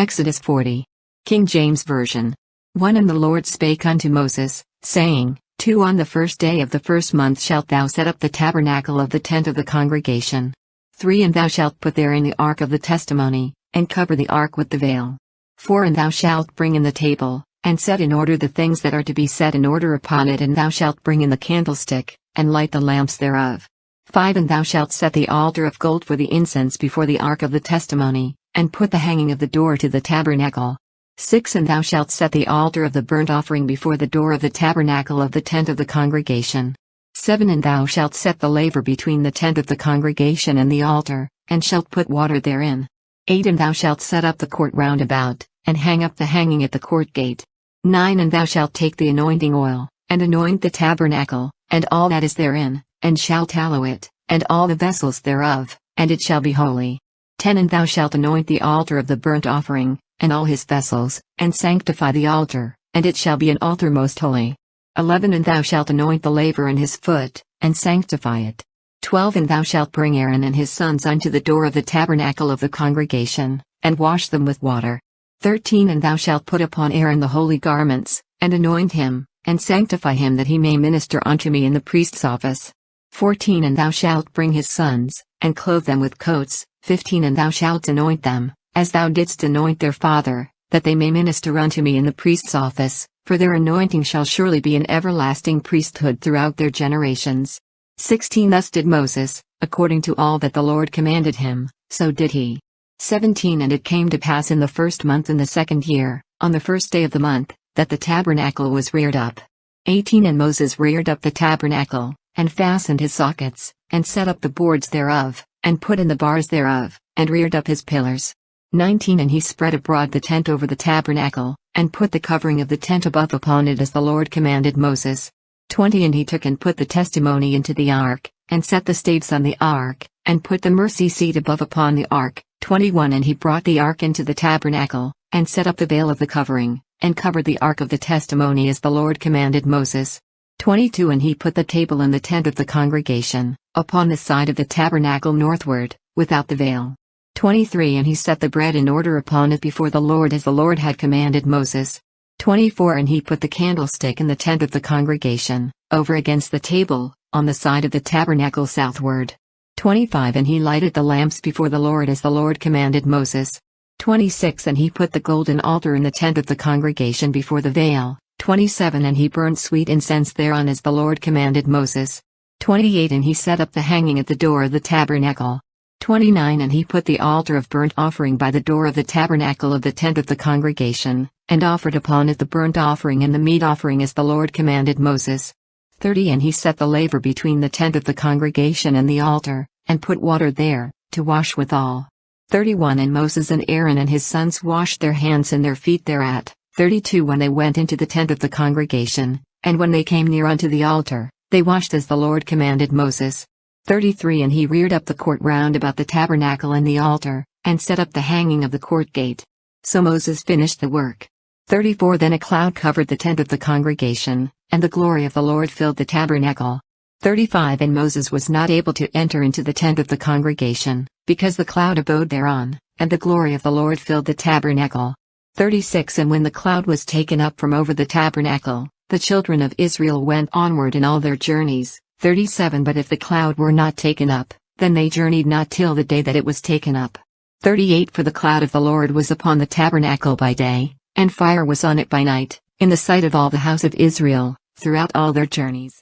Exodus 40. King James Version. 1 And the Lord spake unto Moses, saying, 2 On the first day of the first month shalt thou set up the tabernacle of the tent of the congregation. 3 And thou shalt put therein the ark of the testimony, and cover the ark with the veil. 4 And thou shalt bring in the table, and set in order the things that are to be set in order upon it, and thou shalt bring in the candlestick, and light the lamps thereof. 5 And thou shalt set the altar of gold for the incense before the ark of the testimony, and put the hanging of the door to the tabernacle. 6 And thou shalt set the altar of the burnt offering before the door of the tabernacle of the tent of the congregation. 7 And thou shalt set the laver between the tent of the congregation and the altar, and shalt put water therein. 8 And thou shalt set up the court round about, and hang up the hanging at the court gate. 9 And thou shalt take the anointing oil, and anoint the tabernacle, and all that is therein, and shalt hallow it, and all the vessels thereof, and it shall be holy. 10 And thou shalt anoint the altar of the burnt offering, and all his vessels, and sanctify the altar, and it shall be an altar most holy. 11 And thou shalt anoint the laver and his foot, and sanctify it. 12 And thou shalt bring Aaron and his sons unto the door of the tabernacle of the congregation, and wash them with water. 13 And thou shalt put upon Aaron the holy garments, and anoint him, and sanctify him that he may minister unto me in the priest's office. 14 And thou shalt bring his sons, and clothe them with coats. 15 And thou shalt anoint them, as thou didst anoint their father, that they may minister unto me in the priest's office, for their anointing shall surely be an everlasting priesthood throughout their generations. 16 Thus did Moses, according to all that the Lord commanded him, so did he. 17 And it came to pass in the first month in the second year, on the first day of the month, that the tabernacle was reared up. 18 And Moses reared up the tabernacle, and fastened his sockets, and set up the boards thereof, and put in the bars thereof, and reared up his pillars. 19 And he spread abroad the tent over the tabernacle, and put the covering of the tent above upon it as the Lord commanded Moses. 20 And he took and put the testimony into the ark, and set the staves on the ark, and put the mercy seat above upon the ark. 21 And he brought the ark into the tabernacle, and set up the veil of the covering, and covered the ark of the testimony as the Lord commanded Moses. 22 And he put the table in the tent of the congregation, upon the side of the tabernacle northward, without the veil. 23 And he set the bread in order upon it before the Lord as the Lord had commanded Moses. 24 And he put the candlestick in the tent of the congregation, over against the table, on the side of the tabernacle southward. 25 And he lighted the lamps before the Lord as the Lord commanded Moses. 26 And he put the golden altar in the tent of the congregation before the veil. 27 And he burned sweet incense thereon as the Lord commanded Moses. 28 And he set up the hanging at the door of the tabernacle. 29 And he put the altar of burnt offering by the door of the tabernacle of the tent of the congregation, and offered upon it the burnt offering and the meat offering as the Lord commanded Moses. 30 And he set the laver between the tent of the congregation and the altar, and put water there, to wash withal. 31 And Moses and Aaron and his sons washed their hands and their feet thereat. 32 When they went into the tent of the congregation, and when they came near unto the altar, they washed as the Lord commanded Moses. 33 And he reared up the court round about the tabernacle and the altar, and set up the hanging of the court gate. So Moses finished the work. 34 Then a cloud covered the tent of the congregation, and the glory of the Lord filled the tabernacle. 35 And Moses was not able to enter into the tent of the congregation, because the cloud abode thereon, and the glory of the Lord filled the tabernacle. 36 And when the cloud was taken up from over the tabernacle, the children of Israel went onward in all their journeys. 37 But if the cloud were not taken up, then they journeyed not till the day that it was taken up. 38 For the cloud of the Lord was upon the tabernacle by day, and fire was on it by night, in the sight of all the house of Israel, throughout all their journeys.